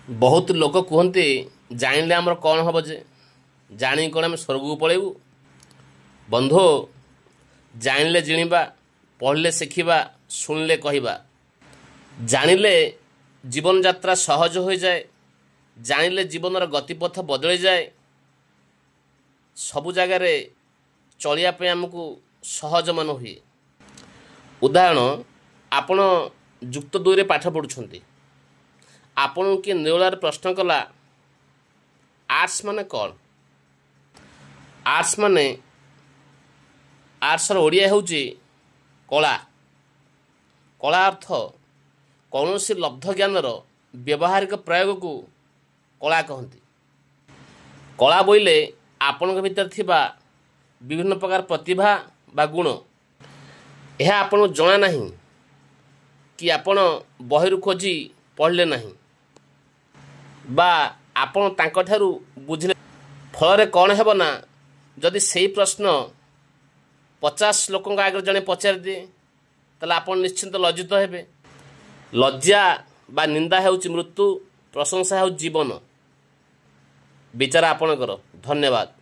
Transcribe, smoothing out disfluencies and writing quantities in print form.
बहुत लोक कहते जानिले आमर कौन हम जे जाणी कौन आम स्वर्ग को पलैबू। बंधु जानिले जिणवा पढ़ले शिखा शुणिले कहवा जानिले जीवन यात्रा सहज हो जाए। जानिले जीवन गतिपथ बदली जाए। सबु जगार चलियापे आमको सहज मन हुए। उदाहरण आपण जुक्त 2 रे पाठ पढ़ुछंती आपण के नेवलार प्रश्न कला आर्ट्स माने कौन। आर्ट्स माने आर्ट्स ओडिया होउची कला। कला अर्थ कौन सी लब्ध ज्ञानर व्यवहारिक प्रयोग को कला कहती। कला बोइले आपण भीतर थिबा विभिन्न प्रकार प्रतिभा बा गुण यह आपन जना नहीं कि आपण बहिरु खोजी पढ़ले नहीं बा आपण तांको ठारू बुझले। फल कौन हेब ना जदि सही प्रश्न 50 लोकों आगे जड़े पचार दिए ताले आपण निश्चिंत लज्जित हेबे। लज्जा बा निंदा हेउची मृत्यु, प्रशंसा हेउ जीवन। विचार आपणकर। धन्यवाद।